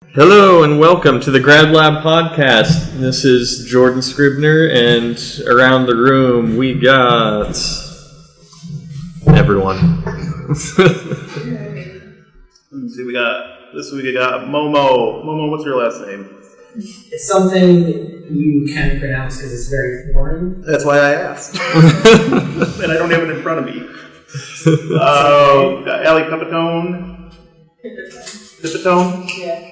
Hello and welcome to the Grad Lab Podcast. This is Jordan Scribner, and around the room we got everyone. Let's see, we got Momo. Momo, what's your last name? It's something you can pronounce because it's very foreign. That's why I asked. And I don't have it in front of me. Allie Pipitone. Pipitone? Yeah.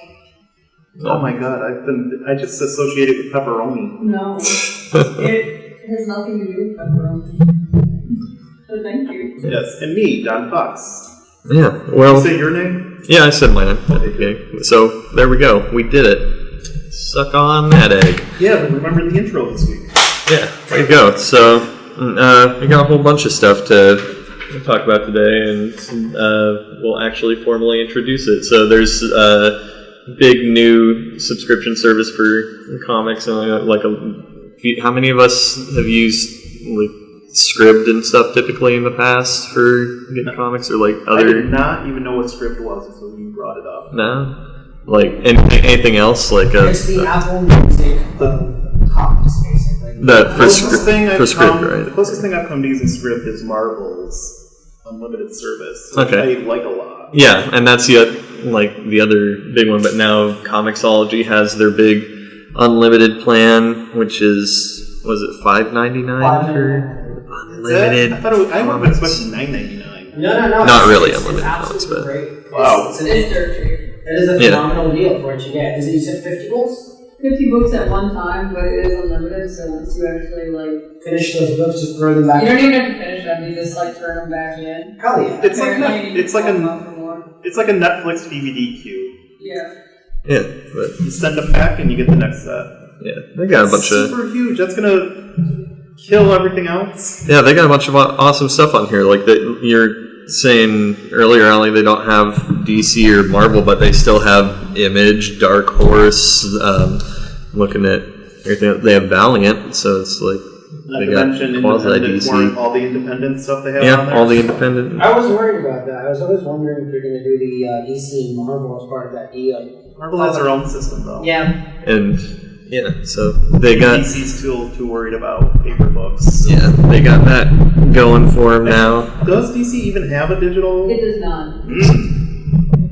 Oh my god, I just associated with pepperoni. No. It has nothing to do with pepperoni. So thank you. Yes, and me, Don Fox. Yeah, well... Did you say your name? Yeah, I said my name. Okay. So, there we go. We did it. Suck on that egg. Yeah, but remember the intro this week. Yeah, there you go. So, we got a whole bunch of stuff to talk about today, and we'll actually formally introduce it. So, there's big new subscription service for comics, and how many of us have used Scribd and stuff typically in the past for getting comics, or other? I did not even know what Scribd was until you brought it up. No, anything else It's the Apple Music of comics, basically. The closest thing I've come to using Scribd is Marvel's unlimited service, which I like a lot. Yeah, and that's the other big one. But now Comixology has their big unlimited plan, which is, was it $5.99 for unlimited? I would have expected $9.99. No. Not really unlimited comics, but wow, It's dirt cheap. It is a phenomenal deal for what you get. Is it, you said 50 books? 50 books at one time, but it is unlimited, so once you actually finish those books, just throw them back. You don't even have to finish them, you just turn them back in. Hell yeah. It's like a Netflix DVD queue. Yeah. Yeah, but you send them back and you get the next set. Yeah, they got a bunch of super huge. That's gonna kill everything else. Yeah, they got a bunch of awesome stuff on here. You're saying earlier, Allie, they don't have DC or Marvel, but they still have Image, Dark Horse. Looking at everything, they have Valiant, so it's they got quasi DC. All the independent stuff they have. Yeah, on there. all the independent. I was worried about that. I was always wondering if you're going to do the DC and Marvel as part of that deal. Marvel has their own system, though. Yeah. And so they got DC's still too worried about paper books. Yeah, they got that going for them now. Does DC even have a digital? It does not.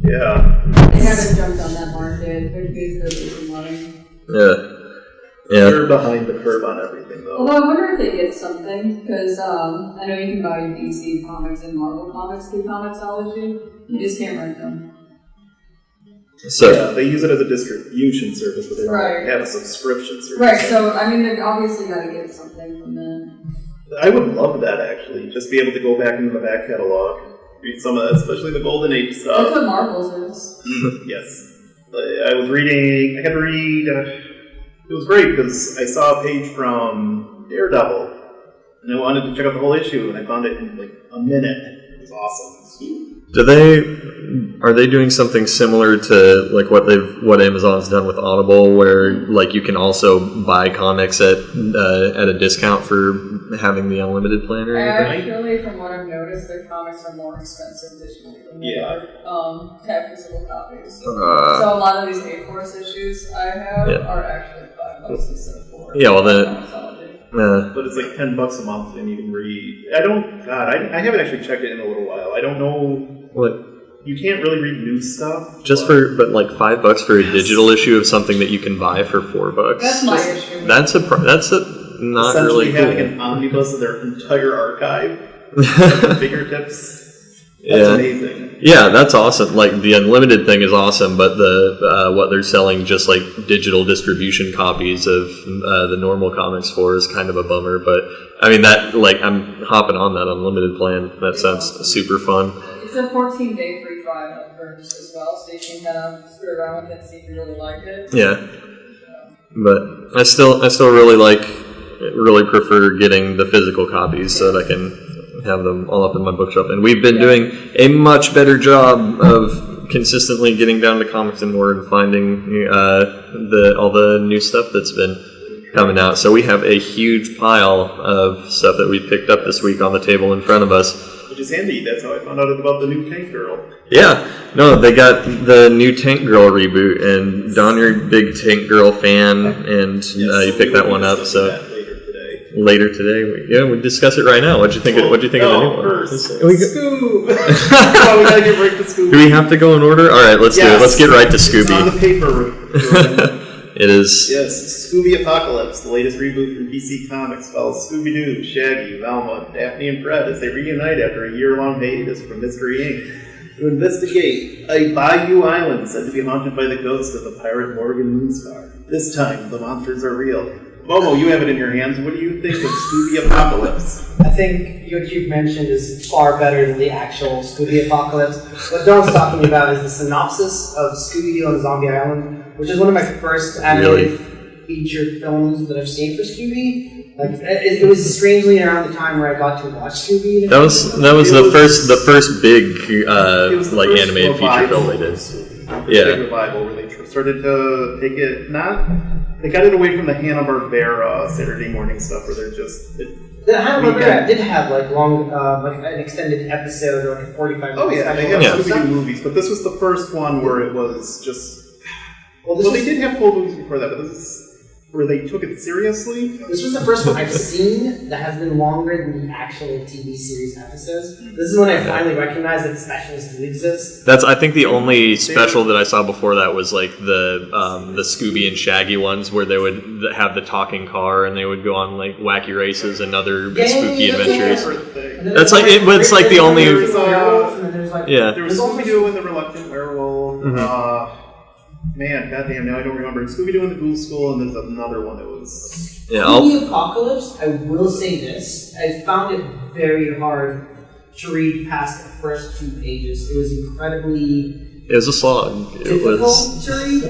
Yeah. They haven't jumped on that market, which means they're losing money. Yeah. They're behind the curve on everything, though. Although I wonder if they get something, because I know you can buy DC comics and Marvel comics through Comixology. You just can't rent them. So yeah, they use it as a distribution service, but they don't have a subscription service. Right, so they've obviously got to get something from them. I would love that, actually. Just be able to go back into the back catalog, read some of that, especially the Golden Age stuff. That's what Marvel's is. Yes. I had to read... it was great, because I saw a page from Daredevil, and I wanted to check out the whole issue, and I found it in a minute. It was awesome. Are they doing something similar to what Amazon's done with Audible, where you can also buy comics at a discount for having the unlimited plan or anything? Actually, from what I've noticed, their comics are more expensive digitally than they are to have physical copies. So a lot of these A-Force issues I have are actually $5 instead of $4. Yeah, well but it's $10 a month, and you can read. I haven't actually checked it in a little while. I don't know. You can't really read new stuff. Just $5 for a digital issue of something that you can buy for $4. That's my issue. That's not really cool. Having an omnibus of their entire archive at their fingertips. That's amazing. Yeah, that's awesome. The unlimited thing is awesome, but what they're selling just digital distribution copies of the normal comics for is kind of a bummer. But I mean I'm hopping on that unlimited plan. That sounds super fun. It's a 14-day free trial at first as well, so you can kind of screw around with it and see if you really like it. Yeah, but I still really prefer getting the physical copies so that I can have them all up in my bookshelf. And we've been doing a much better job of consistently getting down to Comics and More and finding all the new stuff that's been coming out. So we have a huge pile of stuff that we picked up this week on the table in front of us. Which is handy. That's how I found out about the new Tank Girl. Yeah, no, they got the new Tank Girl reboot, and Don, you're a big Tank Girl fan, and you picked that one up. So later today, we'll discuss it right now. What'd you think? What'd you think of the new one? Scoob. Oh, we gotta get right to Scoob. Do we have to go in order? All right, let's do it. Let's get right to Scooby. It's on the paper. It is. Yes, Scooby Apocalypse, the latest reboot from DC Comics, follows Scooby Doo, Shaggy, Velma, Daphne, and Fred as they reunite after a year-long hiatus from Mystery Inc. to investigate a Bayou Island said to be haunted by the ghost of the pirate Morgan Moonstar. This time, the monsters are real. Momo, you have it in your hands. What do you think of Scooby Apocalypse? I think what you've mentioned is far better than the actual Scooby Apocalypse. What Don's talking about is the synopsis of Scooby Doo on Zombie Island, which is one of my first animated feature films that I've seen for Scooby. Like it was strangely around the time where I got to watch Scooby. That was the first big like animated feature film they did. Big revival where they started to take it they got it away from the Hanna-Barbera Saturday morning stuff where they're just... The Hanna-Barbera did have like long, like an extended episode or like a 45 minutes. Oh yeah, they had Scooby-Doo movies, but this was the first one where it was just... Well, they did have full movies before that, but this is where they took it seriously. This was the first one I've seen that has been longer than the actual TV series episodes. This is when I finally recognized that specials do exist. That's I think the only special that I saw before that was like the Scooby and Shaggy ones where they would have the talking car and they would go on like wacky races and other spooky adventures. That's like it's like the only There was Scooby-Doo and the Reluctant Werewolf. Mm-hmm. Man, goddamn, now I don't remember. Scooby-Doo and the Ghoul School, and there's another one that was... Scooby Apocalypse, I will say this. I found it very hard to read past the first 2 pages. It was incredibly... It was a slog. Difficult to read.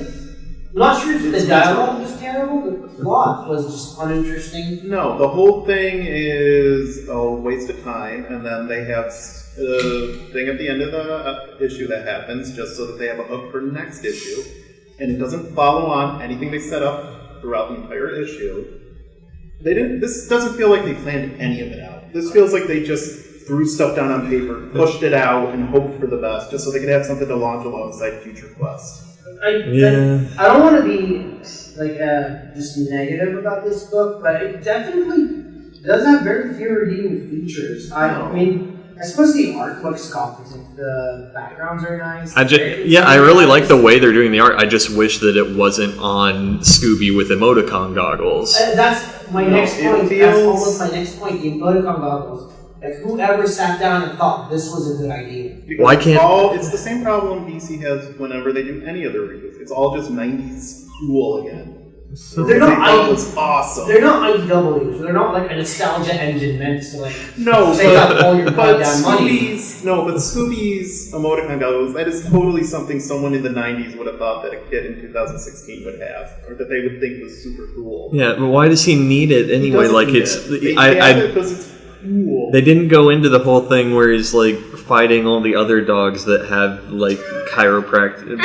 I'm not sure if the dialogue was terrible, but the plot was just uninteresting. No, the whole thing is a waste of time, and then they have... the thing at the end of the issue that happens just so that they have a hook for the next issue, and it doesn't follow on anything they set up throughout the entire issue. This doesn't feel like they planned any of it out. This feels like they just threw stuff down on paper, pushed it out, and hoped for the best, just so they could have something to launch alongside future quests. I don't want to be like just negative about this book, but it definitely does have very few redeeming features. I mean, I suppose the art looks competent. The backgrounds are nice. I really like the way they're doing the art. I just wish that it wasn't on Scooby with emoticon goggles. That's my next point. That's almost my next point. The emoticon goggles. Like, whoever sat down and thought this was a good idea? Because why can't... It's the same problem DC has whenever they do any other reboots. It's all just 90s cool again. They're not awesome. They're not IDW, so they're not like a nostalgia engine meant to like take up all your goddamn money. But Scooby's emoticon goggles, that is totally something someone in the 90s would have thought that a kid in 2016 would have, or that they would think was super cool. Yeah, but why does he need it anyway? Like because it's cool. They didn't go into the whole thing where he's like fighting all the other dogs that have like chiropractor,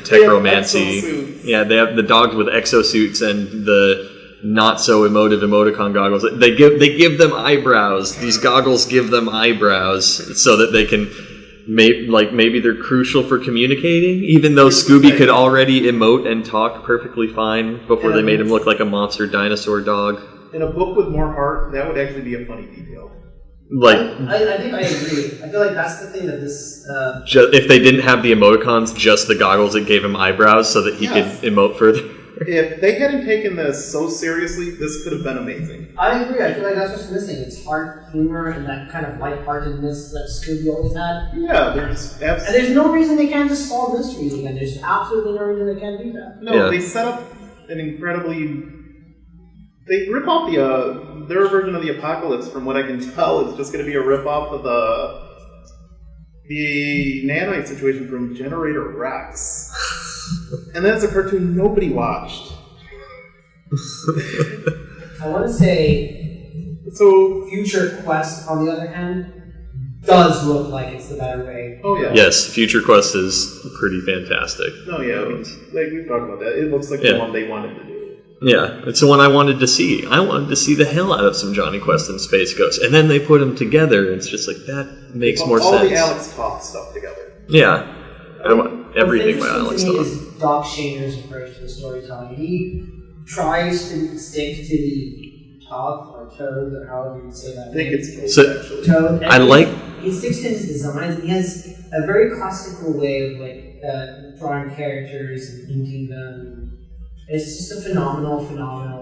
techromancy. Yeah, they have the dogs with exosuits and the not so emotive emoticon goggles. They give them eyebrows. These goggles give them eyebrows so that they can maybe they're crucial for communicating. Even though Scooby could already emote and talk perfectly fine before they made him look like a monster dinosaur dog. In a book with more heart, that would actually be a funny detail. I think I agree. I feel like that's the thing that this... if they didn't have the emoticons, just the goggles that gave him eyebrows so that he could emote further. If they hadn't taken this so seriously, this could have been amazing. I agree. I feel like that's what's missing. It's heart, humor, and that kind of lightheartedness that Scooby always had. Yeah, there's absolutely... And there's no reason they can't just solve mysteries again. There's absolutely no reason they can't do that. No, they set up an incredibly... They rip off their version of the Apocalypse. From what I can tell, it's just going to be a rip off of the nanite situation from Generator Rex, and that's a cartoon nobody watched. I want to say, Future Quest, on the other hand, does look like it's the better way. Oh yeah. Yes, Future Quest is pretty fantastic. No, yeah, like we've talked about that. It looks like the one they wanted to do. Yeah, it's the one I wanted to see. I wanted to see the hell out of some Johnny Quest and Space Ghost, and then they put them together, and it's just like, that makes more sense. All the Alex Toth stuff together. Yeah. I want everything by Alex Toth. Is Doc Shaner's approach to the storytelling. He tries to stick to the Toth, or Toad, or however you say that. I think it's Toad, actually. Toad. I like... He sticks to his designs, and he has a very classical way of drawing characters and inking them. It's just a phenomenal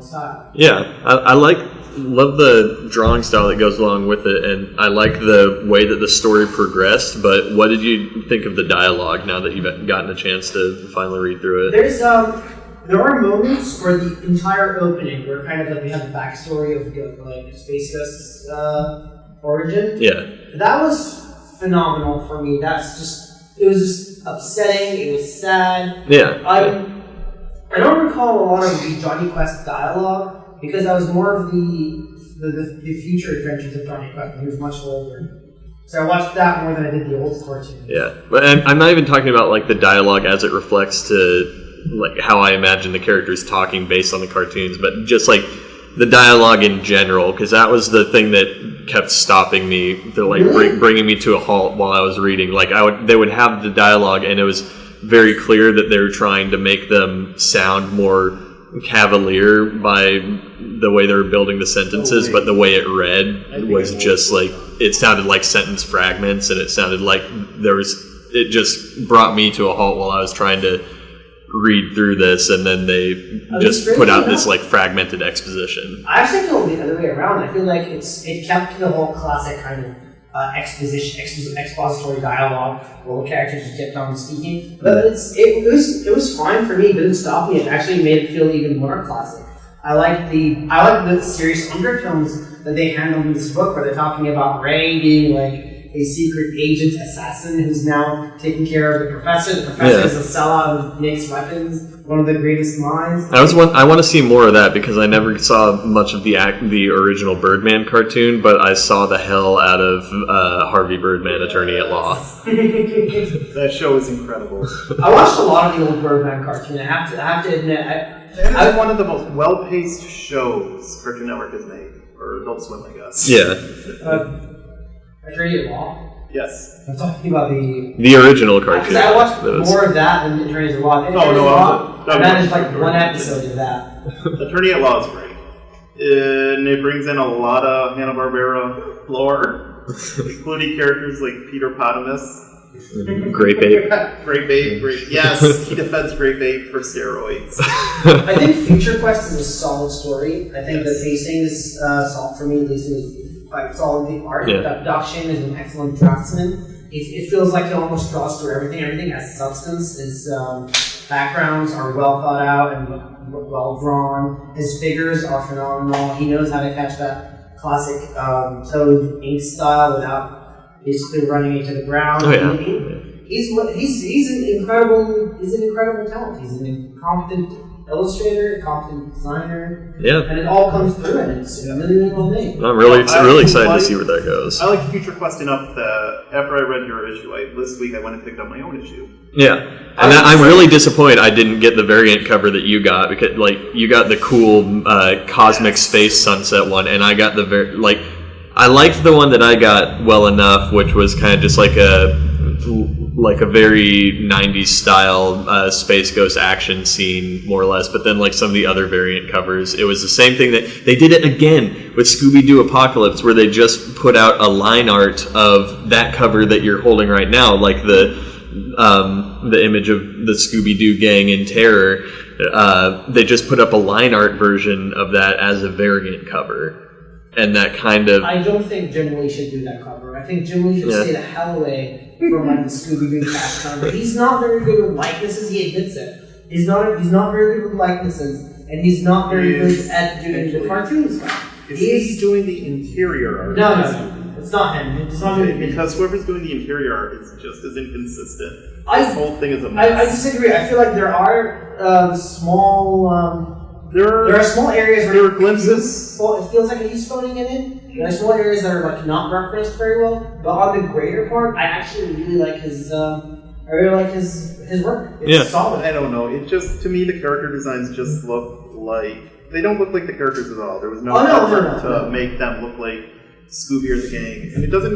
style. Yeah, I love the drawing style that goes along with it, and I like the way that the story progressed, but what did you think of the dialogue now that you've gotten a chance to finally read through it? There are moments where the entire opening, where kind of we have the backstory of Space Ghost's origin. Yeah. That was phenomenal for me. It was just upsetting, it was sad. Yeah. I don't recall a lot of the Johnny Quest dialogue because that was more of the future adventures of Johnny Quest when he was much older. So I watched that more than I did the old cartoon. Yeah, but I'm not even talking about like the dialogue as it reflects to like how I imagine the characters talking based on the cartoons, but just like the dialogue in general, because that was the thing that kept stopping me, bringing me to a halt while I was reading. Like they would have the dialogue, and it was very clear that they were trying to make them sound more cavalier by the way they were building the sentences, but the way it read was just like, it sounded like sentence fragments, and it sounded like it just brought me to a halt while I was trying to read through this, and then they just put out this like fragmented exposition. I actually feel the other way around. I feel like it kept the whole classic kind of expository dialogue where the characters just kept on speaking. But it was fine for me. It didn't stop me. It actually made it feel even more classic. I like the serious undertones that they handled in this book, where they're talking about Ray being like a secret agent assassin who's now taking care of the professor. The professor is a sellout who makes weapons. One of the greatest minds. I want to see more of that because I never saw much of the original Birdman cartoon, but I saw the hell out of Harvey Birdman, Attorney at Law. That show is incredible. I watched a lot of the old Birdman cartoon. I have to admit, that is one of the most well-paced shows Cartoon Network has made, or Adult Swim, I guess. Yeah. Attorney at Law. Yes. I'm talking about the original cartoon. Because I watched more of that than Attorney at Law. I managed like one episode of that. Attorney at Law is great. And it brings in a lot of Hanna-Barbera lore, including characters like Peter Potamus. Great Babe. Great Babe. Yes, he defends Great Babe for steroids. I think Future Quest is a solid story. I think the pacing is solid for me. At least it was quite solid. The art. Doc Shane is an excellent draftsman. It feels like he almost draws through everything. Everything has substance. His backgrounds are well thought out and well drawn. His figures are phenomenal. He knows how to catch that classic Toad ink style without basically running into the ground. Oh, yeah. He's an incredible talent. He's an incompetent illustrator, a competent designer, and it all comes through, and it's a really cool thing. I'm really excited to see where that goes. I like Future Quest enough that after I read your issue, this week I went and picked up my own issue. Yeah, and I'm really disappointed I didn't get the variant cover that you got, because you got the cool Cosmic Space Sunset one, and I got I liked the one that I got well enough, which was kind of just like a very 90s style Space Ghost action scene, more or less. But then some of the other variant covers, it was the same thing. That they did it again with Scooby Doo Apocalypse, where they just put out a line art of that cover that you're holding right now, like the image of the Scooby Doo gang in terror. They just put up a line art version of that as a variant cover. And that kind of... I don't think Jim Lee should do that cover. I think Jim Lee should stay the hell away from the Scooby Doo cast cover. He's not very good with likenesses. He admits it. He's not very good with likenesses, and he's not very good at doing the cartoon stuff. He's doing the interior art. No, it's not him. It's not him. Because whoever's doing the interior art is just as inconsistent. This whole thing is a mess. I disagree. I feel like there are small. There are small areas where there are glimpses. It feels like he's phoning it in. There are small areas that are not referenced very well. But on the greater part, I actually really like his I really like his work. It's solid. I don't know. It just, to me, the character designs just look like, they don't look like the characters at all. There was no effort to make them look like Scooby or the gang. And they don't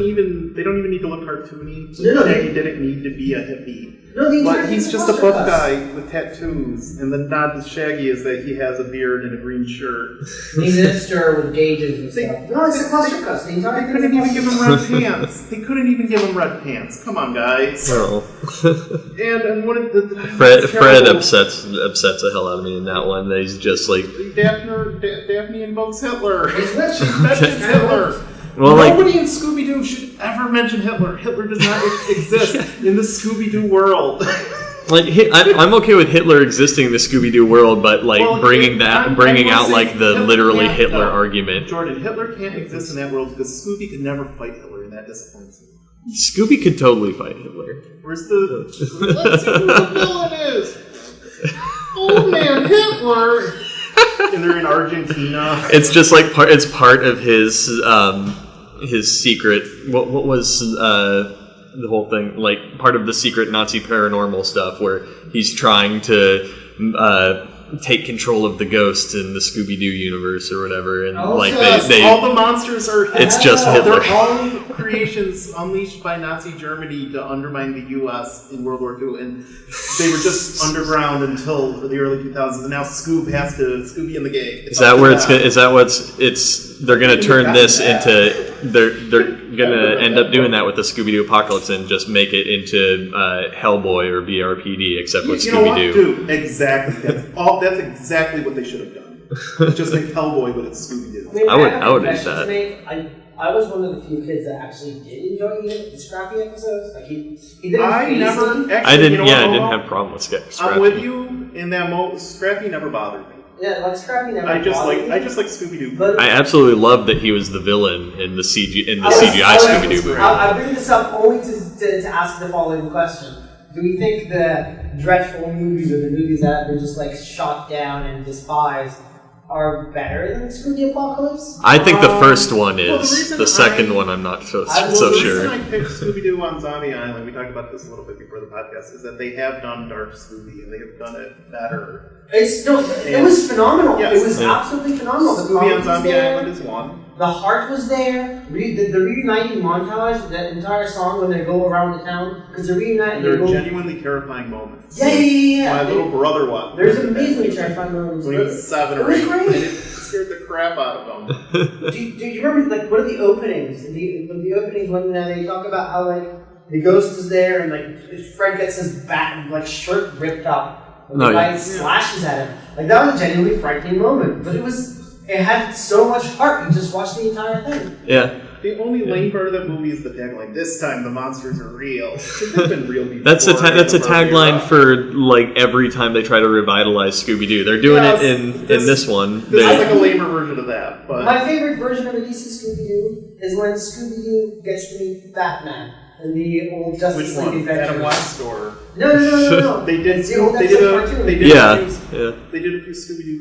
even need to look cartoony. He didn't need to be a hippie. But he's just a buff guy with tattoos, and the nod to Shaggy is that he has a beard and a green shirt. He's an hipster with gauges and stuff. No, it's a cluster cuss. They couldn't even give him red pants. They couldn't even give him red pants. Come on, guys. No. and what the Fred upsets the hell out of me in that one. He's just like Daphne invokes Hitler. She mentions Hitler. Well, nobody in Scooby Doo should ever mention Hitler. Hitler does not exist in the Scooby Doo world. I'm okay with Hitler existing in the Scooby Doo world, but bringing out like the literally Hitler argument. Jordan, Hitler can't exist in that world because Scooby could never fight Hitler, and that disappoints me. Scooby could totally fight Hitler. Where's the? Let's see who the villain is. Old man Hitler. And they're in Argentina. It's just like it's part of his secret. What was the whole thing? Like part of the secret Nazi paranormal stuff where he's trying to take control of the ghosts in the Scooby Doo universe or whatever, and all the monsters are it's just Hitler. They're all creations unleashed by Nazi Germany to undermine the U.S. in World War II, and they were just underground until the early 2000s. And now Scooby and the gang. Is that where it's? Is that what's? It's they're going to turn this into. They're going to end up doing that with the Scooby Doo apocalypse and just make it into Hellboy or BRPD, except with Scooby Doo. Dude, exactly. That's exactly what they should have done. Just make Hellboy, but it's Scooby Doo. I would do that. I was one of the few kids that actually did enjoy the Scrappy episodes. Like he didn't. I didn't have a problem with Scrappy. I'm with you in that Scrappy never bothered me. Yeah, like Scrappy never. I just like Scooby Doo. I absolutely love that he was the villain in the CGI Scooby Doo movie. I bring this up only to ask the following question: do we think the dreadful movies or the movies that have been just like shot down and despised are better than Scooby Apocalypse? I think the first one is. The second one, I'm not so sure. The reason I picked Scooby Doo on Zombie Island, we talked about this a little bit before the podcast, is that they have done Dark Scooby and they have done it better. It was phenomenal. Yes. It was absolutely phenomenal. Scooby on Zombie Island is one. The heart was there. The reuniting montage, that entire song when they go around the town, because they're reuniting. They're genuinely terrifying moments. Yeah. My little brother watched. There's amazingly terrifying moments. When he was 7 or 8. It was great. It scared the crap out of him. Do you remember what are the openings? The openings when they talk about how the ghost is there and Fred gets his back shirt ripped up. And the guy slashes at him. That was a genuinely frightening moment. But it had so much heart. You just watched the entire thing. Yeah. The only lame part of that movie is the tagline. This time the monsters are real. They've been real before. That's a tagline for every time they try to revitalize Scooby Doo. They're doing it in this one. This is like a lamer version of that. But my favorite version of a DC Scooby Doo is when Scooby Doo gets to meet Batman in the old Justice League adventure. At a watch store. No. They did a few Scooby Doo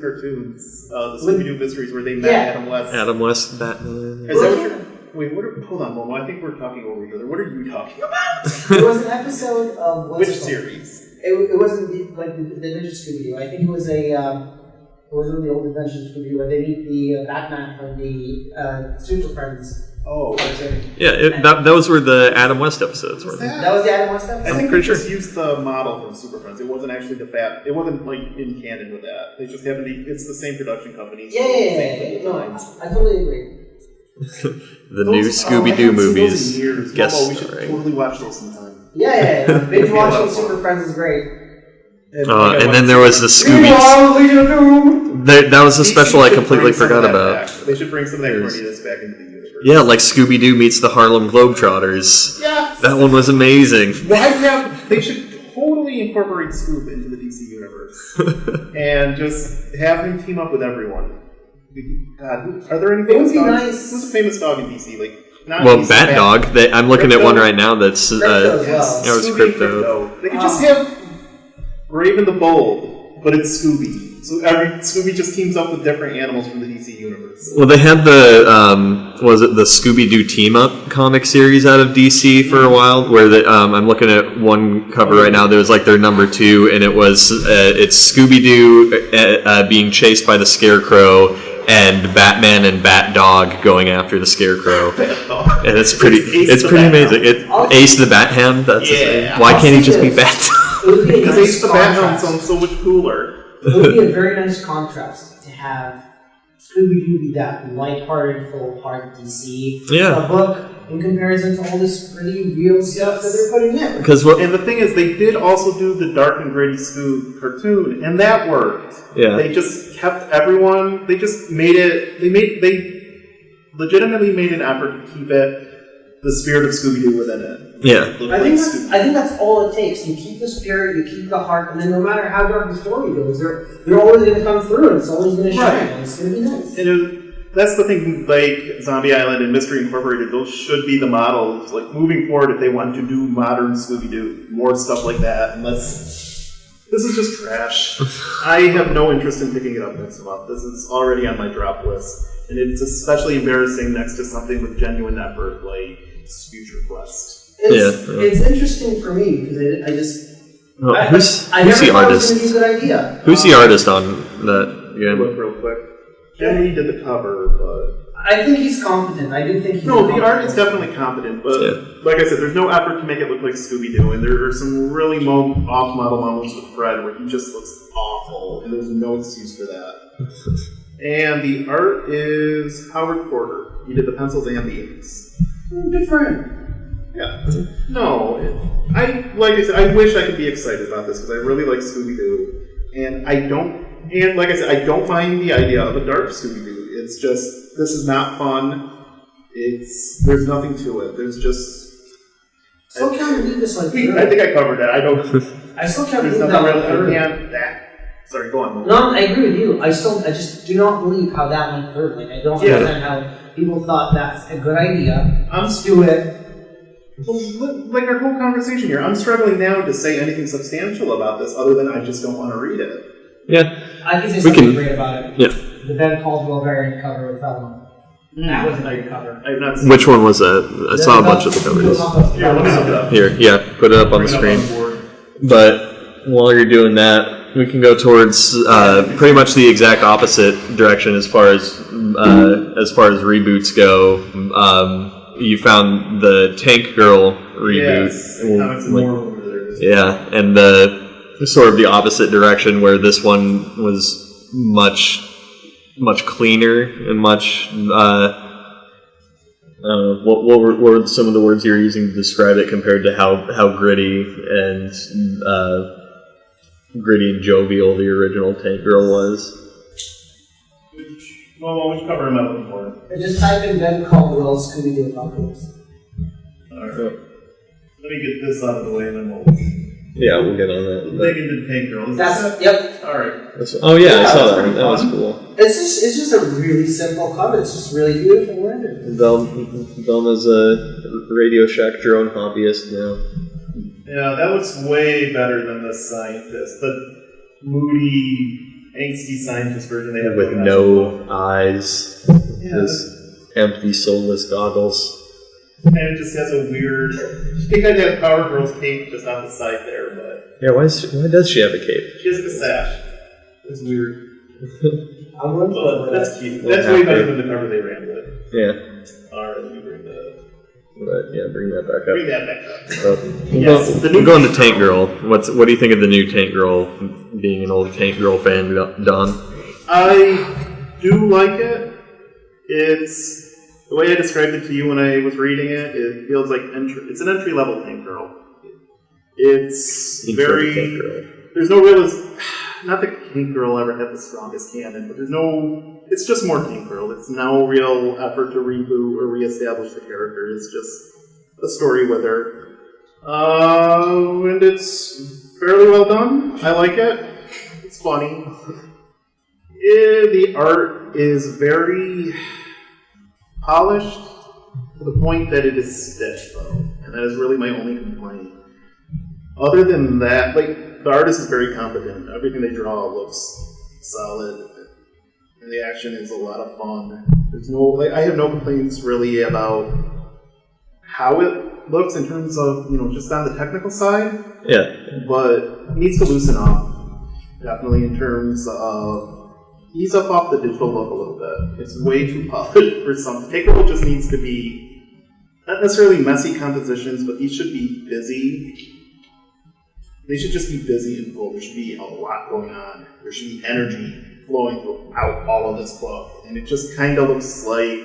cartoons. The Scooby Doo mysteries where they met Adam West. Adam West, Batman. Is that what hold on, Momo. I think we're talking over each other. What are you talking about? There was an episode of which series? It wasn't like the Adventure Scooby Doo. I think it was one of the old Adventures Scooby Doo where they meet the Batman from the Super Friends. Oh, yeah. Those were the Adam West episodes. That was the Adam West episode. I think they just used the model from Super Friends. It wasn't actually It wasn't in canon with that. They just happened to. It's the same production company. Yeah. No, I totally agree. The new Scooby Doo movies. Guess we should totally watch those sometime. Yeah. Binge watching Super Friends is great. And then there was the Scooby. That was a special I completely forgot about. They should bring some of that corniness back into the universe. Yeah, like Scooby Doo meets the Harlem Globetrotters. Yes. That one was amazing. They should totally incorporate Scoob into the DC universe and just have him team up with everyone. God, are there any famous dogs? Nice. Who's a famous dog in DC? Bat Dog. I'm looking at one right now that's Crypto as well. Crypto. They could just have Raven the Bold but it's Scooby. So Scooby just teams up with different animals from the DC universe. Well, they had the Scooby Doo team up comic series out of DC for a while, where I'm looking at one cover right now. There was like their number 2, and it's Scooby Doo being chased by the Scarecrow, and Batman and Bat Dog going after the Scarecrow, and it's pretty amazing. Ace the Bat Hound. That's his name. Why can't he just be Bat Dog? Because Ace the Bat Hound sounds so much cooler. It would be a very nice contrast to have Scooby-Doo be that lighthearted, full-hearted DC book in comparison to all this pretty real stuff that they're putting in. And the thing is, they did also do the dark and gritty Scoob cartoon, and that worked. Yeah. They just kept everyone. They just made it. They legitimately made an effort to keep the spirit of Scooby-Doo within it. Yeah. I think that's all it takes. You keep the spirit, you keep the heart, and then no matter how dark the story goes, they're always going to come through, and it's always going to shine, and it's going to be nice. That's the thing, like Zombie Island and Mystery Incorporated, those should be the models. Like, moving forward, if they want to do modern Scooby-Doo, more stuff like that, this is just trash. I have no interest in picking it up next month. This is already on my drop list, and it's especially embarrassing next to something with genuine effort, like Future Quest. It's interesting for me, because who's I never the thought artist? it was going to be a good idea. Who's the artist on that game? Look real quick. Jenny did the cover, but I think he's competent. I do think he's the art is definitely competent, but like I said, there's no effort to make it look like Scooby-Doo, and there are some really off-model moments with Fred where he just looks awful, and there's no excuse for that. And the art is Howard Porter. He did the pencils and the inks. Good for him. Yeah. No, like I said, I wish I could be excited about this because I really like Scooby-Doo, and I don't. And like I said, I don't mind the idea of a dark Scooby-Doo. It's just this is not fun. There's nothing to it. There's just. Still can't believe this one. I think I covered that. I still can't there's believe nothing that. Real. Sorry, go on. No, I agree with you. I just do not believe how that went through. Like I don't understand how people thought that's a good idea. Let's do it. Well, like our whole conversation here, I'm struggling now to say anything substantial about this other than I just don't want to read it. Yeah. I can say something great about it. Yeah. The Ben Caldwell variant cover with Felon. That was a great cover. I have not seen Which one was that? I saw a bunch of the covers. Here, let me look it up. Here, put it up on the screen. But while you're doing that, we can go towards pretty much the exact opposite direction as far as reboots go. You found the Tank Girl reboot. Yes, and the sort of the opposite direction where this one was much cleaner and much. What were some of the words you were using to describe it compared to how gritty and jovial the original Tank Girl was? Which cover am I looking for? Just type in Ben Caldwell Scooby Doo Apocalypse. Alright. Let me get this out of the way and then we'll. Yeah, we'll get on that. Dig into Tank Girl. Yep. Alright. I saw that one. That was cool. It's just a really simple cover. It's just really beautiful rendered. Velma's a Radio Shack drone hobbyist now. Yeah, that looks way better than the scientist. The moody, angsty scientist version they have with no eyes. His empty, soulless goggles. And it just has a weird. I think I'd have Power Girl's cape just on the side there, but. Yeah, why does she have a cape? She has a sash. It's weird. That's cute. That's way better than the cover they ran with. Yeah. Alright, let me bring that. Bring that back up. Bring that back up. So, we're going to Tank Girl. What do you think of the new Tank Girl? Being an old Tank Girl fan, Don. I do like it. It's the way I described it to you when I was reading it. It feels like it's an entry level Tank Girl. It's very. Tank Girl. There's no real. Not that Tank Girl ever had the strongest canon, but there's no. It's just more Tank Girl. It's no real effort to reboot or reestablish the character. It's just a story with her. And it's fairly well done. I like it. It's funny. The art is very polished to the point that it is stiff, though. And that is really my only complaint. Other than that, like, the artist is very competent. Everything they draw looks solid, and the action is a lot of fun. There's no, I have no complaints really about how it looks in terms of, just on the technical side. Yeah. But it needs to loosen up. Definitely in terms of ease up off the digital look a little bit. It's way too polished for some. Take-Roll just needs to be not necessarily messy compositions, but these should be busy. They should just be busy and full. There should be a lot going on. There should be energy flowing throughout all of this book. And it just kind of looks like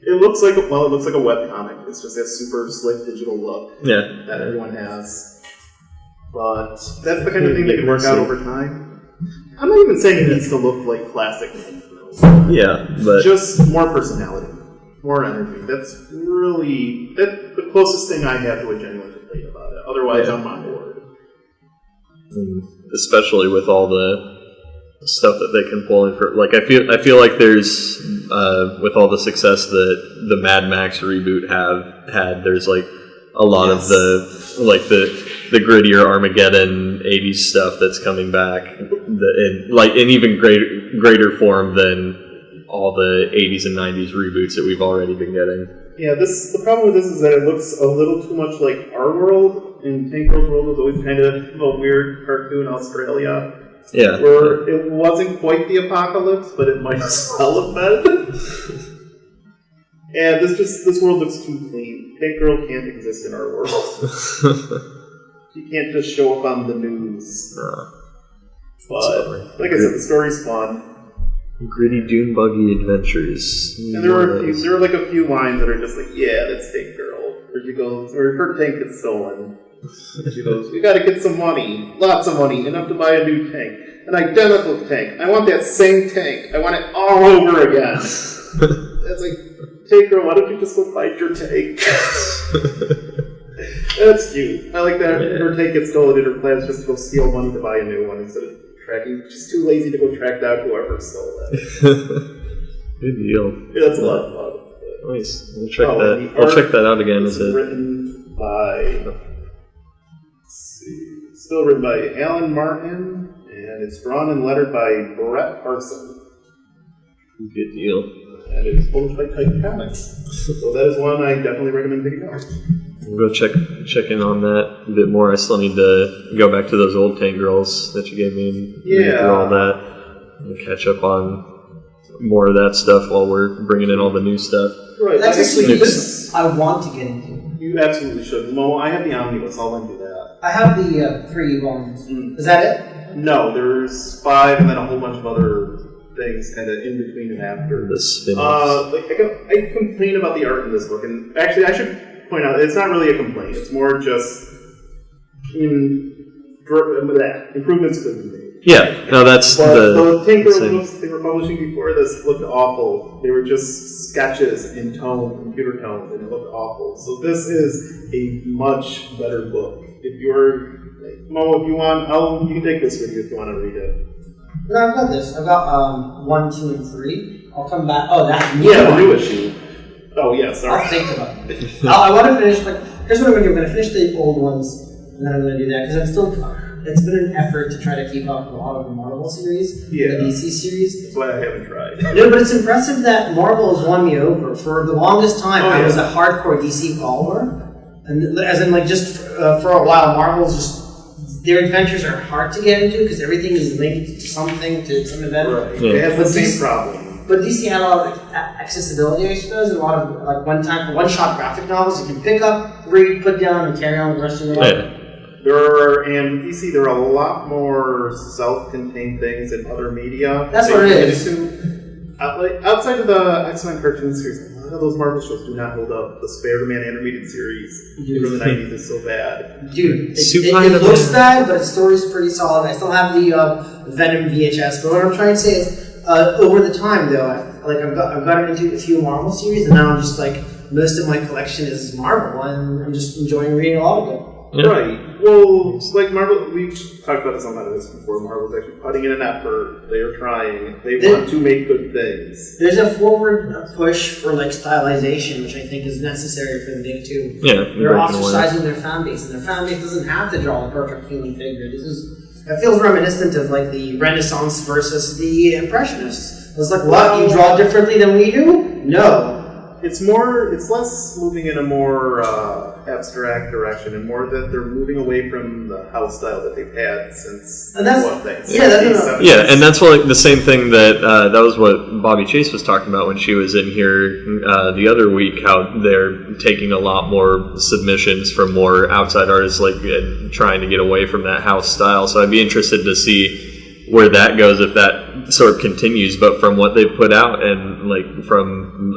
a webcomic. It's just that super slick digital look that everyone has. But that's the kind of thing that can work out over time. I'm not even saying it needs to look like classic. Yeah, but just more personality, more energy. That's the closest thing I have to a genuine complaint about it. Otherwise, I'm on board. Especially with all the stuff that they can pull in for, like, I feel like there's with all the success that the Mad Max reboot had, there's like a lot of the grittier Armageddon 80s stuff that's coming back in even greater form than all the 80s and 90s reboots that we've already been getting. Yeah, the problem with this is that it looks a little too much like our world, and Tank Girl's world was always kind of a weird cartoon Australia. Yeah. Where it wasn't quite the apocalypse, but it might as well have been. And this world looks too clean. Tank Girl can't exist in our world. She can't just show up on the news. But, like I said, the story's fun. Gritty dune buggy adventures. And there were a few lines that are just like, yeah, that's Tank Girl. Where she goes, or her tank gets stolen. And she goes, we gotta get some money. Lots of money. Enough to buy a new tank. An identical tank. I want that same tank. I want it all over again. It's like, Tank Girl, why don't you just go find your tank? That's cute. I like that her tank gets stolen and her plans just to go steal money to buy a new one instead of tracking. She's too lazy to go track down whoever stole it. Good deal. Yeah, that's a lot of fun. Nice. I'll check that out again. This is written by... Still written by Alan Martin, and it's drawn and lettered by Brett Parson. Good deal. And it is published by Titan Comics. So that is one I definitely recommend picking up. We'll go check in on that a bit more. I still need to go back to those old Tank Girls that you gave me and read through all that. And catch up on more of that stuff while we're bringing in all the new stuff. Right. That's actually business I want to get into. You absolutely should. Mo, I have the omnibus. I'll lend you that. I have the 3 volumes. Is that it? No, there's 5 and then a whole bunch of other things kind of in between and after. The spin-offs. I complain about the art in this book, and actually I should point out, it's not really a complaint. It's more just improvements could be made. Yeah, no, that's the Tank Girl books they were publishing before this looked awful. They were just sketches in computer tones, and it looked awful. So this is a much better book. If you're, Mo, if you want, you can take this with you if you want to read it. No, I've got this. I've got 1, 2, and 3. I'll come back. Oh, that new the one. new issue. Oh, yeah, sorry. I'll think about it. I want to finish, here's what I'm going to do. I'm going to finish the old ones, and then I'm going to do that, because it's been an effort to try to keep up with a lot of the Marvel series, the DC series. That's why I haven't tried. No, but it's impressive that Marvel has won me over. For the longest time, I was a hardcore DC follower. And as in, for a while, Marvel's just, their adventures are hard to get into because everything is linked to something, to some event. Right. Yeah. It has the same problem. But DC had a lot of accessibility, I suppose, and a lot of one-shot graphic novels you can pick up, read, put down, and carry on the rest of your life. Yeah. In DC, there are a lot more self-contained things in other media. That's what it is. Outside of the X-Men cartoon series, a lot of those Marvel shows do not hold up. The Spider-Man animated series from the 90s is so bad. Dude, it looks bad, but its story's pretty solid. I still have the Venom VHS, but what I'm trying to say is, over the time, though, I've gotten into a few Marvel series, and now I'm just most of my collection is Marvel, and I'm just enjoying reading a lot of it. Yeah. Right. Well, Marvel, we've talked about this on this before. Marvel's actually putting in an effort. They are trying. They want to make good things. There's a forward push for stylization, which I think is necessary for the big two. Yeah. They're ostracizing their fan base, and their fan base doesn't have to draw the perfect human figure. This is It feels reminiscent of like the Renaissance versus the Impressionists. It's like, what? You draw differently than we do? No. It's less moving in a more abstract direction, and more that they're moving away from the house style that they've had since and that's what, like, the same thing that that was what Bobby Chase was talking about when she was in here the other week. How they're taking a lot more submissions from more outside artists, like trying to get away from that house style. So I'd be interested to see where that goes if that sort of continues. But from what they've put out and like from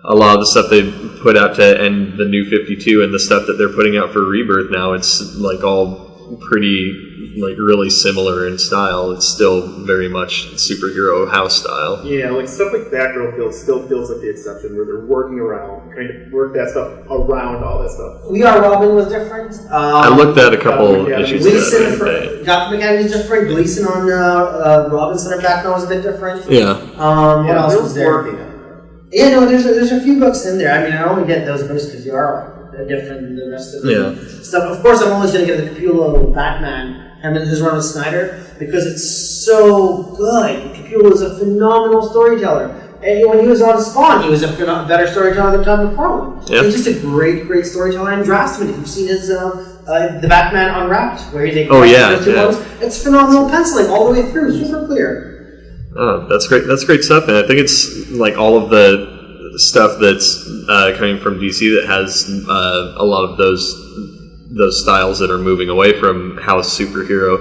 a lot of the stuff they put out to end the New 52 and the stuff that they're putting out for Rebirth now, it's like all pretty like really similar in style. It's still very much superhero house style. Yeah, like stuff like Batgirl still feels like the exception, where they're working around, trying to work that stuff around all that stuff. We Are Robin was different. I looked at a couple issues. Gleason Gotham Academy is different. Gleason on Robin Center Batman was a bit different. Yeah. What else was there? Yeah, no, there's a few books in there. I mean, I only get those books because they are different than the rest of the stuff. Of course, I'm always going to get the Capullo Batman and his run with Snyder because it's so good. Capullo is a phenomenal storyteller. And when he was on Spawn, he was a better storyteller than Tom McFarlane. Yeah. He's just a great storyteller and draftsman. If you've seen his the Batman Unwrapped, where they it's phenomenal penciling all the way through, super clear. Oh, that's great. That's great stuff, and I think it's like all of the stuff that's coming from DC that has a lot of those styles that are moving away from house superhero.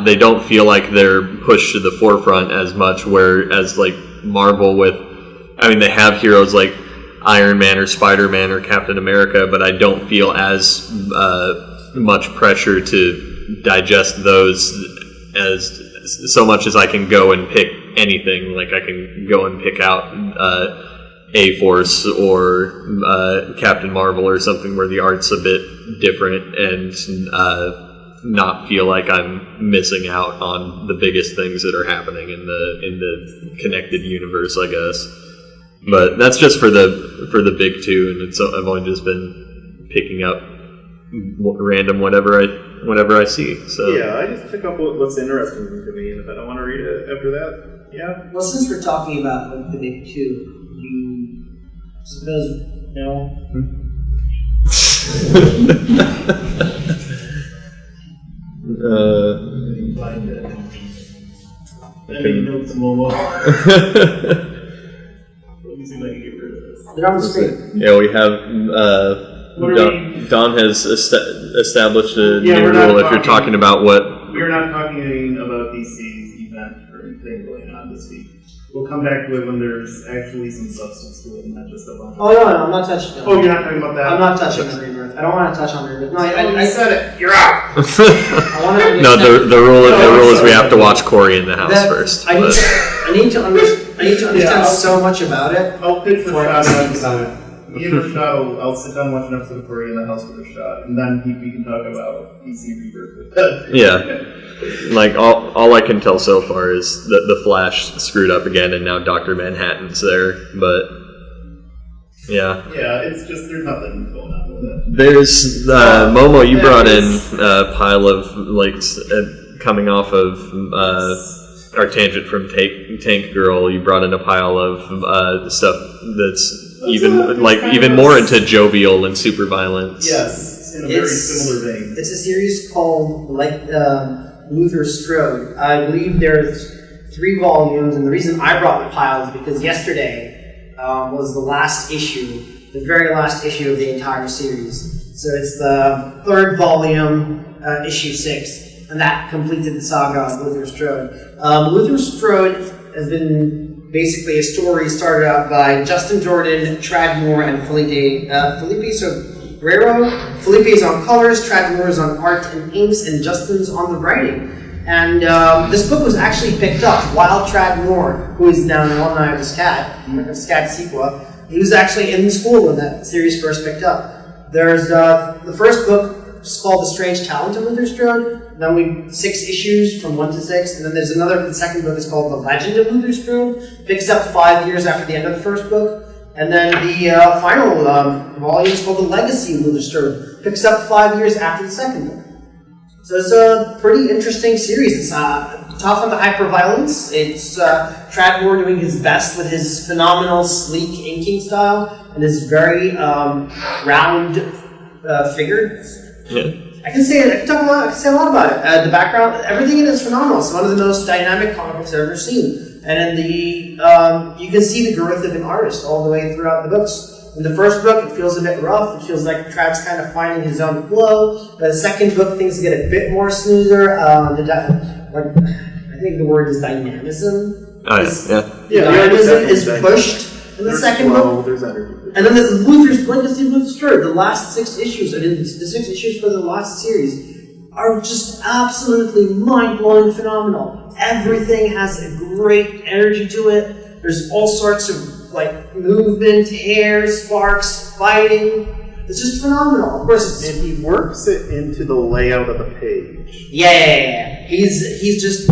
They don't feel like they're pushed to the forefront as much. Whereas like Marvel they have heroes like Iron Man or Spider-Man or Captain America, but I don't feel as much pressure to digest those as so much as I can go and pick anything. Like I can go and pick out A-Force or Captain Marvel or something where the art's a bit different and not feel like I'm missing out on the biggest things that are happening in the connected universe, I guess. But that's just for the big two, and I've only just been picking up random whatever I see. So yeah, I just pick up what looks interesting to me, and if I don't want to read it after that, yeah. Well, since we're talking about the big two, you suppose no. Find it. I need notes of Momo. Let me see if I can get rid of this. They're on the screen. Yeah, we have. Don has established a new rule if you're talking about what... We're not talking about DC's event or anything going on this week. We'll come back to it when there's actually some substance to it and not just a bunch. Oh, no, I'm not touching it. Oh, you're not talking about that? I'm not touching on Rebirth. I don't want to touch on Rebirth. No, I said it. You're out! No, the rule is we have to watch Corey in the house first. I need to understand so much about it. I'll pitch for about it. Me and Rashad, I'll sit down and watch an episode of Corey in the house with Rashad, and then we can talk about DC Rebirth. Yeah. Like, all I can tell so far is that the Flash screwed up again, and now Dr. Manhattan's there, but... Yeah. Yeah, it's just, there's nothing going on with it. There's, Momo, you brought in a pile of, like, coming off of, our tangent from Tank Girl, you brought in a pile of, stuff that's even more into jovial and super violence. Yes, in a very similar vein. It's a series called Luther Strode. I believe there's 3 volumes, and the reason I brought the pile is because yesterday was the last issue, the very last issue of the entire series. So it's the 3rd volume, issue 6, and that completed the saga of Luther Strode. Luther Strode has been basically a story started out by Justin Jordan, Trad Moore, and Felipe Sobrero. Felipe is on colors, Trad Moore is on art and inks, and Justin's on the writing. And this book was actually picked up while Trad Moore, who is now an alumni of SCAD sequel, he was actually in school when that series first picked up. There's the first book is called The Strange Talent of Luther Strode. Then 6 issues from 1 to 6, and then there's the second book is called The Legend of Luther Strode. Picks up 5 years after the end of the first book. And then the final volume is called The Legacy of Luther Strode. Picks up 5 years after the second book. So it's a pretty interesting series. It's tough on the hyper-violence. It's Tradmore doing his best with his phenomenal, sleek inking style and his very round figure. Yeah. I can say a lot about it. The background, everything in it is phenomenal. It's one of the most dynamic comic books I've ever seen. And in the you can see the growth of an artist all the way throughout the books. In the first book, it feels a bit rough. It feels like Trad's kind of finding his own flow. But the second book, things get a bit more smoother. I think the word is dynamism. Dynamism is pushed in the second book. There's energy. And then the Luther's Strode, the last 6 issues, the 6 issues for the last series are just absolutely mind-blowing phenomenal. Everything has a great energy to it. There's all sorts of movement, hair, sparks, fighting. It's just phenomenal. Of course, and he works it into the layout of the page. Yeah. He's just.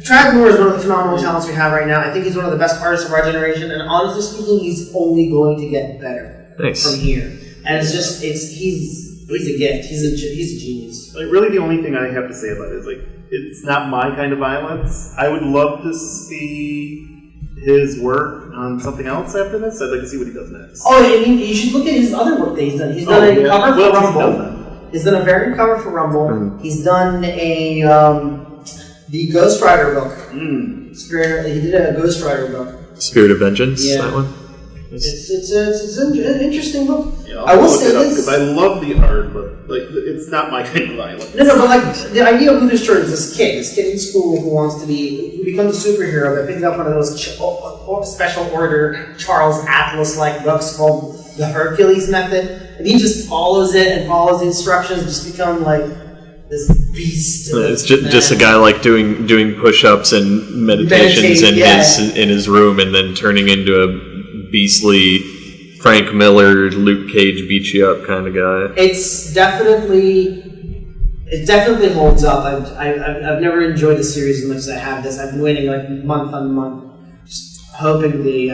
Tradmore is one of the phenomenal talents we have right now. I think he's one of the best artists of our generation, and honestly speaking, he's only going to get better from here. And it's just, he's a gift. He's a genius. Really, the only thing I have to say about it is it's not my kind of violence. I would love to see his work on something else after this. I'd like to see what he does next. Oh, and you should look at his other work that he's done. He's done a cover for Rumble. He's done a variant cover for Rumble. He's done the Ghost Rider book. He did a Ghost Rider book. Spirit of Vengeance, that one? It's an interesting book. Yeah, I will say this. Because I love the art, but it's not my kind of violence. No, but the idea of Luther Strode is this kid in school who becomes a superhero by picking up one of those special order Charles Atlas-like books called the Hercules Method, and he just follows it and follows the instructions, just become this beast. It's just a guy doing push-ups and meditations in his room, and then turning into a beastly Frank Miller, Luke Cage beat you up kind of guy. It definitely holds up. I've never enjoyed the series as much as I have this. I've been waiting month on month, just hoping the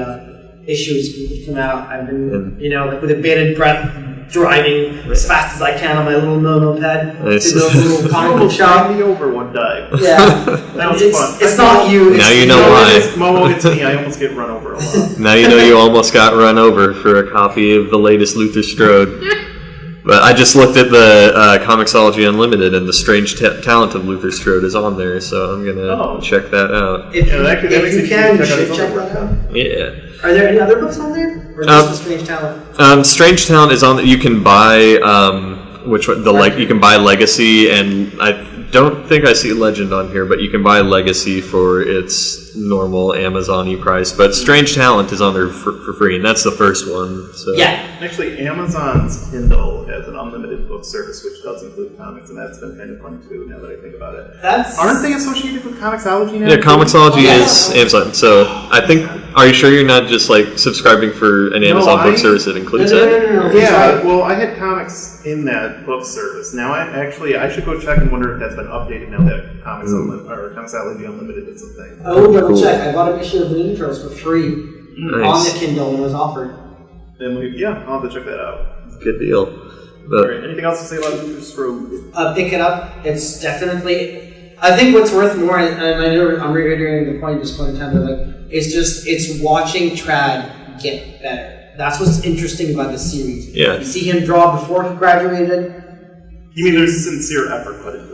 issues can come out. I've been, with a bated breath, driving as fast as I can on my little moped to the little comic book shop. Me over one time. Yeah, that was fun. It's not you. Now you know why. Momo, it's me. I almost get run over a lot. Now you know you almost got run over for a copy of the latest Luther Strode. But I just looked at the Comixology Unlimited, and the strange talent of Luther Strode is on there, so I'm gonna check that out. If you can, you should check that out. Yeah. Are there any other books on there, or just the Strange Talent? Strange Talent is on. You can buy you can buy Legacy, and I don't think I see Legend on here, but you can buy Legacy for its normal Amazon-y price. But Strange Talent is on there for free, and that's the first one. So. Yeah. Actually, Amazon's Kindle has an unlimited book service, which does include comics, and that's been kind of fun too, now that I think about it. Aren't they associated with Comixology now? Yeah, Comixology is Amazon. So I think, are you sure you're not just subscribing for an Amazon book service that includes that? No. Yeah, well, I had comics in that book service. Now I should go check and wonder if that's been updated now that Comixology Unlimited is a thing. I will double check. I bought an issue of the Ninja Turtles for free on the Kindle when it was offered. Then I'll have to check that out. Good deal. All right, anything else to say about Luther Strode? Pick it up. It's definitely. I think what's worth more, and I know I'm reiterating the point just one time, but it's watching Trad get better. That's what's interesting about this series. Yeah. You see him draw before he graduated. You mean there's sincere effort put into it?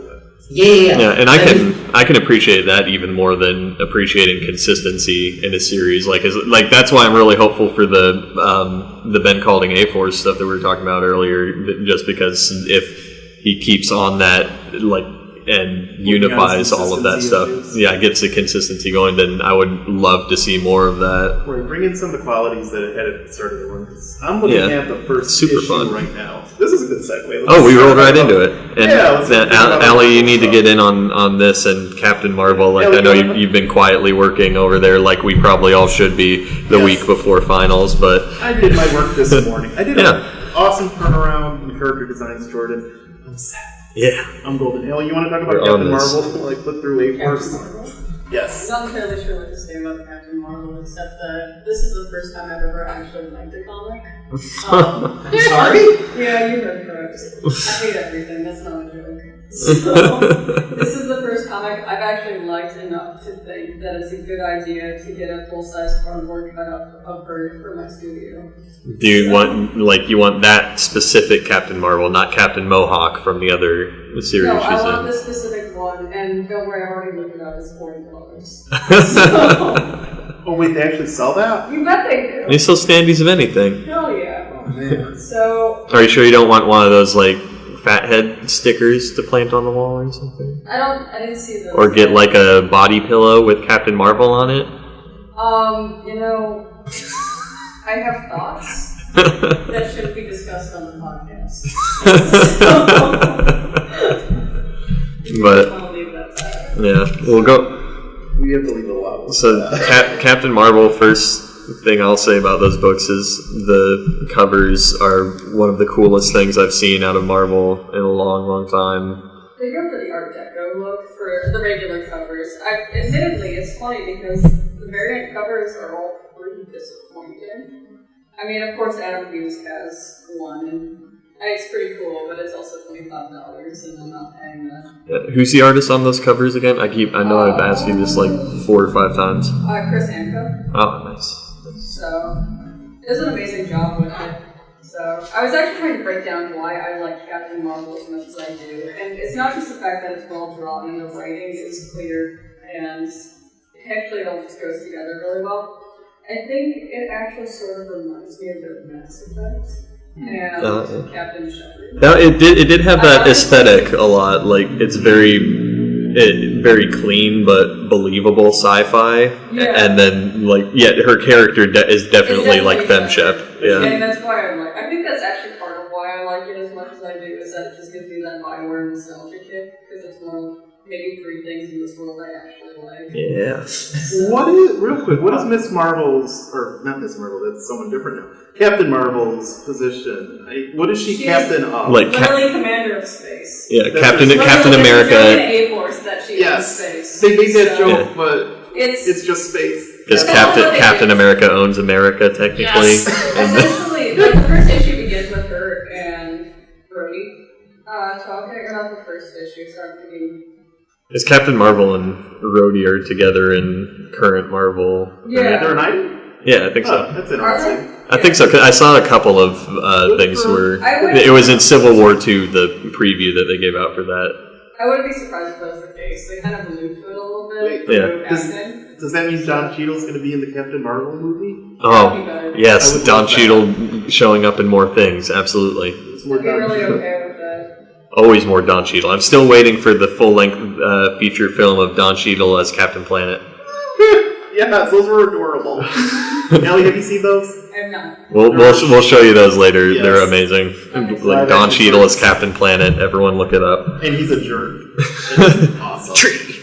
Yeah, and I can appreciate that even more than appreciating consistency in a series. That's why I'm really hopeful for the Ben Calding A-Force stuff that we were talking about earlier. Just because if he keeps on that and unifies all of that stuff, gets the consistency going, then I would love to see more of that. Right, bring in some of the qualities that it had at the start of the run. I'm looking at the first super issue fun right now. This is a good segue. We rolled right into it. And let's Allie, you need to get in on this, and Captain Marvel. I know you've been quietly working over there, like we probably all should be the week before finals. But I did my work this morning. I did an awesome turnaround in the character designs, Jordan. I'm sad. Yeah. I'm golden. Allie, you want to talk about Captain Marvel? Flip through A-Force? Yes. I'm not entirely sure what to say about Captain Marvel, except that this is the first time I've ever actually liked a comic. I'm sorry? Yeah, you heard correct. I hate everything, that's not a joke. So, this is the first comic I've actually liked enough to think that it's a good idea to get a full-size cardboard cut-up of her for my studio. Do you want that specific Captain Marvel, not Captain Mohawk from the other series No, she's I want in? this specific one, and don't worry, I already looked it up, it's $40. Oh wait, they actually sell that? You bet they do. They sell standees of anything. Hell yeah. Oh man. So, Are you sure you don't want one of those like fathead stickers to plant on the wall or something? I didn't see those. Or get like a body pillow with Captain Marvel on it? You know, I have thoughts that shouldn't be discussed on the podcast. But I'll leave that at that. yeah, we'll go. We have to leave it alone. So Captain Marvel, first thing I'll say about those books is the covers are one of the coolest things I've seen out of Marvel in a long, long time. They go for the Art Deco look for the regular covers. Admittedly, it's funny because the variant covers are all pretty disappointing. I mean, of course, Adam Hughes has one, and it's pretty cool, but it's also $25, and I'm not paying that. Yeah. Who's the artist on those covers again? I know I've asked you this like 4 or 5 times. Chris Hancock. Oh, nice. So, it does an amazing job with it. So, I was actually trying to break down why I like Captain Marvel as much as I do. And it's not just the fact that it's well drawn and the writing is clear, and actually it all just goes together really well. I think it actually sort of reminds me of the Mass Effect and Captain Shepard. Now, it did have that aesthetic a lot. Like, it's very clean but believable sci-fi, and then her character is definitely like FemShep. Yeah, and that's why I think that's actually part of why I like it as much as I do, is that it just gives me that BioWare nostalgia kick, because it's one of maybe 3 things in this world I actually like. Yeah. What is Miss Marvel's, or not Miss Marvel, that's someone different now, Captain Marvel's position? What is she captain of? Literally commander of space. Yeah, That's Captain just- America. It's an A-Force that she is in space. They make that joke, Yeah. but it's just space. Because That's all they Captain do. America owns America, technically. Yes. Essentially, like, the first issue begins with her and Brody talking, or not the first issue, sorry, I'm thinking. Is Captain Marvel and Rhodey are together in current Marvel? Yeah. They're an item? Yeah, I think so. Oh, that's interesting. I think so, 'cause I saw a couple of things where it was in Civil War II, the preview that they gave out for that. I wouldn't be surprised if that was the case. They kind of allude to it a little bit Wait, through does- acting. Does that mean Don Cheadle's going to be in the Captain Marvel movie? Oh, I yes, would Don love that. Cheadle showing up in more things, absolutely. It's more I'd be Don really Cheadle. okay with that. Always more Don Cheadle. I'm still waiting for the full-length feature film of Don Cheadle as Captain Planet. Yes, those were adorable. Allie, have you seen those? I'm not. We'll show you those later. Yes. They're amazing. Like Don Cheadle as Captain Planet. Everyone look it up. And he's a jerk. It's awesome. Tree.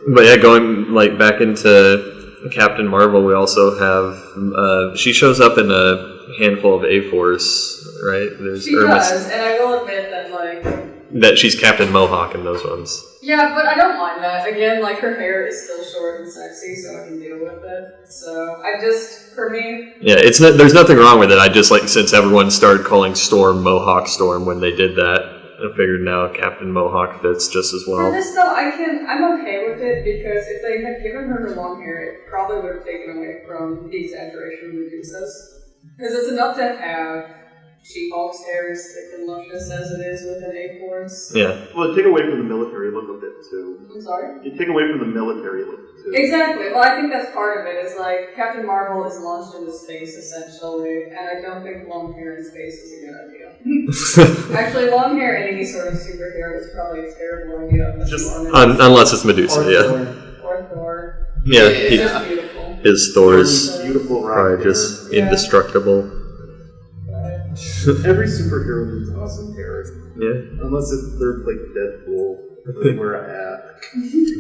But yeah, going like back into Captain Marvel, we also have she shows up in a handful of A-Force, right? There's She does, and I will admit that, that she's Captain Mohawk in those ones. yeah, but I don't mind that. Again, her hair is still short and sexy, so I can deal with it. So, for me... Yeah, there's nothing wrong with it. I just, since everyone started calling Storm Mohawk Storm when they did that, I figured now Captain Mohawk fits just as well. For this, though, I'm okay with it, because if they had given her long hair, it probably would have taken away from the exaggeration of Medusa's. Because it's enough to have She-Hulk's hair as thick and luscious as it is with an A-Force. Yeah. Well, it'd take away from the military look a bit, too. I'm sorry? It'd take away from the military look, too. Exactly. Well, I think that's part of it. Is Captain Marvel is launched into space essentially, and I don't think long hair in space is a good idea. Actually, long hair in any sort of superhero is probably a terrible idea. Unless it's Medusa, Or Thor. Yeah. It's just beautiful. His Thor is beautiful rock probably hair. just indestructible. Every superhero needs awesome hair. Yeah. Unless they're like Deadpool. wear a hat.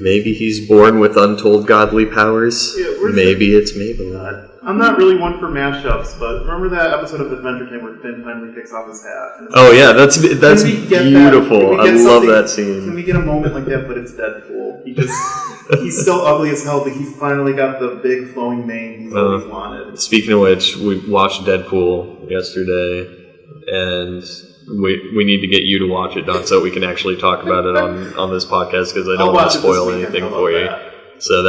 Maybe he's born with untold godly powers. Yeah, maybe it's Maybelline. I'm not really one for mashups, but remember that episode of Adventure Time where Finn finally takes off his hat? Oh yeah, that's beautiful. I love that scene. Can we get a moment like that, but it's Deadpool? He's still ugly as hell, but he finally got the big flowing mane he's always wanted. Speaking of which, we watched Deadpool yesterday, and we need to get you to watch it, Don, so we can actually talk about it on this podcast, because I don't want to spoil anything for you. So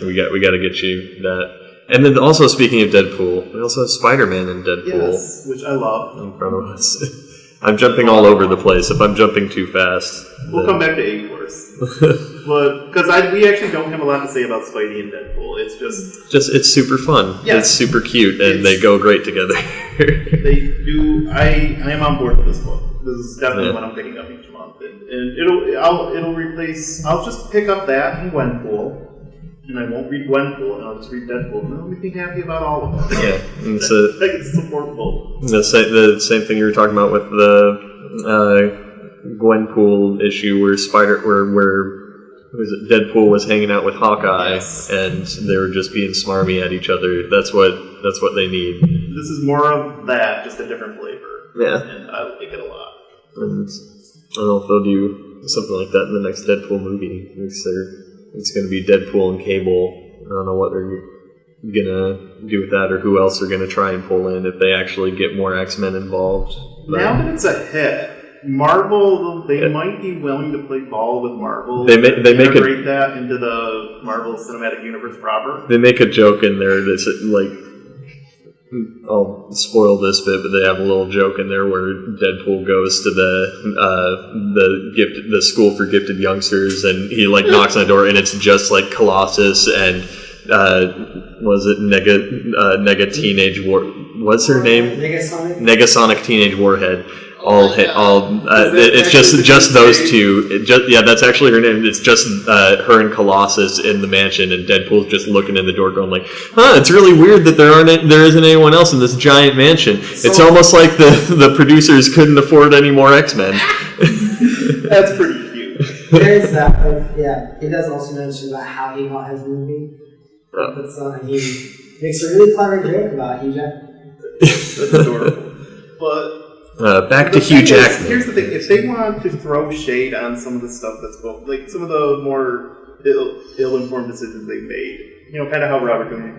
we got to get you that. And then also, speaking of Deadpool, we also have Spider-Man in Deadpool. Yes, which I love. In front of us. I'm jumping all over the place if I'm jumping too fast. We'll come back to A-Force. But, because we actually don't have a lot to say about Spidey and Deadpool. It's just it's super fun. Yeah. It's super cute, and they go great together. They do. I am on board with this book. This is definitely what I'm picking up each month. And it'll replace, I'll just pick up that and Gwenpool. And I won't read Gwenpool, and I'll just read Deadpool, and I'll be happy about all of them. Yeah, it's supportable. The same thing you were talking about with the Gwenpool issue, where Deadpool was hanging out with Hawkeye, and they were just being smarmy at each other. That's what they need. This is more of that, just a different flavor. Yeah, and I like it a lot. And I don't know if they'll do something like that in the next Deadpool movie. It's going to be Deadpool and Cable. I don't know what they're going to do with that, or who else they're going to try and pull in if they actually get more X-Men involved. But now that it's a hit, Marvel, they might be willing to play ball with Marvel. They integrate that into the Marvel Cinematic Universe proper. They make a joke in there that's like, I'll spoil this bit, but they have a little joke in there where Deadpool goes to the school for gifted youngsters, and he knocks on the door, and it's just like Colossus and was it Nega Teenage War? What's her name? Negasonic Teenage Warhead. It's just those two. That's actually her name. It's just her and Colossus in the mansion, and Deadpool's just looking in the door, going like, it's really weird that there isn't anyone else in this giant mansion. It's almost like the producers couldn't afford any more X-Men. That's pretty cute. There is that. He does also mention about how he got his movie. And he makes a really clever joke about Hugh Jackman. That's adorable. But back to Hugh Jackman. Here's the thing: if they want to throw shade on some of the stuff that's like some of the more ill-informed decisions they made, kind of how Robert Downey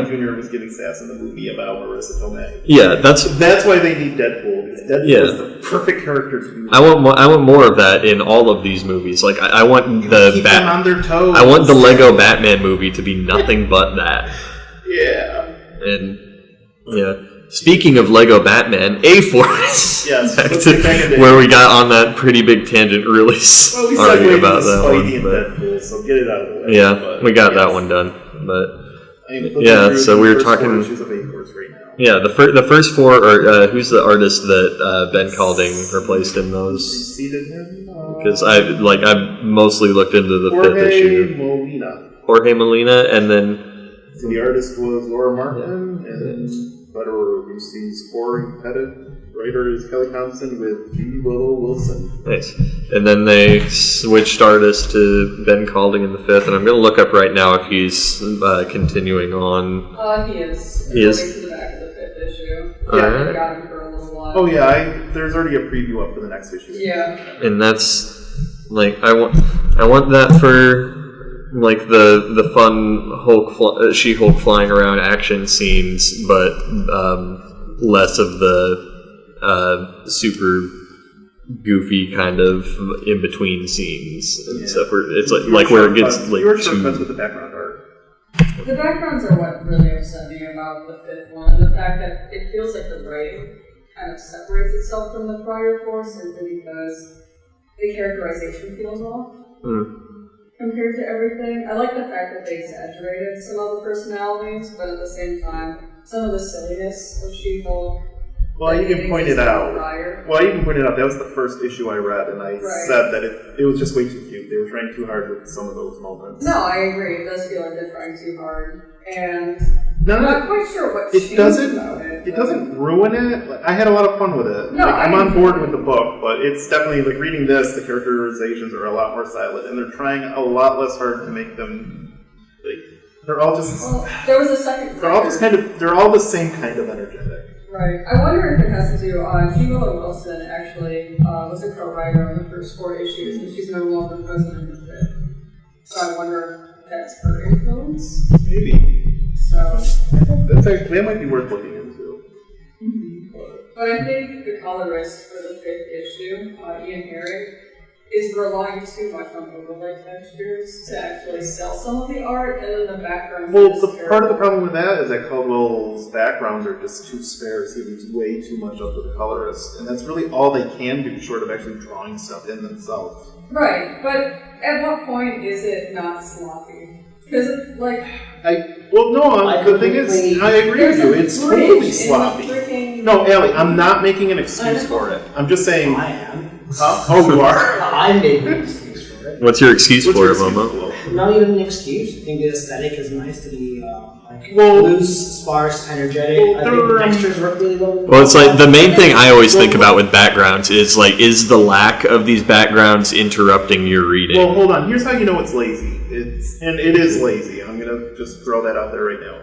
Jr. was giving sass in the movie about Marissa Tomei. Yeah, that's why they need Deadpool. Because Deadpool is the perfect character to do. I want more of that in all of these movies. Like I want keep them on their toes. I want the Lego Batman movie to be nothing but that. Yeah. And speaking of Lego Batman, A-Force. Yes, where we got on that pretty big tangent, really sorry about that one. Deadpool, so get it out of the way. Yeah, we got that one done. But so we were talking. Yeah, the first four are who's the artist that Ben Calding replaced in those? Because I mostly looked into the fifth issue. Jorge Molina, and then the artist was Laura Martin, and letterer Lucy's scoring petted. Writer is Kelly Thompson with V. Willow Wilson. Nice. And then they switched artists to Ben Calding in the fifth, and I'm going to look up right now if he's continuing on. He is. He is. To the back of the fifth issue. Alright. I got him for a little while. Oh yeah, there's already a preview up for the next issue. Yeah. And that's I want that for the fun She-Hulk flying around action scenes, but less of the super goofy kind of in between scenes and stuff. It's where it gets too. With the background art. The backgrounds are what really upset me about the fifth one. The fact that it feels like the writing kind of separates itself from the prior four simply because the characterization feels off. Compared to everything. I like the fact that they exaggerated some of the personalities, but at the same time, some of the silliness of She-Hulk. Well, I even pointed out. That was the first issue I read, and I said that it was just way too cute. They were trying too hard with some of those moments. No, I agree. It does feel like they're trying too hard. And none I'm of not quite sure what it changed doesn't. about it. It doesn't ruin it. Like, I had a lot of fun with it. No, I'm on board with the book, but it's definitely like reading this. The characterizations are a lot more silent, and they're trying a lot less hard to make them. Like, they're all just. Well, there was a second. They're all just kind of. They're all the same kind of energetic. Right. I wonder if it has to do. Sheila Wilson actually was a co-writer on the first 4 issues, and she's no longer president of it. So I wonder if that's her influence. Maybe. So. That might be worth looking into. Mm-hmm. But I think the colorist for the 5th issue, Ian Herrick, is relying too much on overlay textures to actually sell some of the art, and then the background. Well, part of the problem with that is that Caldwell's backgrounds are just too sparse. He leaves way too much up to the colorist, and that's really all they can do, short of actually drawing stuff in themselves. Right, but at what point is it not sloppy? Because, like... the thing is, I agree with you, it's totally sloppy. No, Allie, I'm not making an excuse for it. I'm just saying... I am. Oh, you are? I'm making an excuse for it. What's your excuse for it, Momo? Not even an excuse. I think the aesthetic is nice to be loose, sparse, energetic. I think the textures work really well. Well, it's like the main thing I always think about with backgrounds is like, is the lack of these backgrounds interrupting your reading? Well, hold on. Here's how you know it's lazy. It is lazy. I'm gonna just throw that out there right now.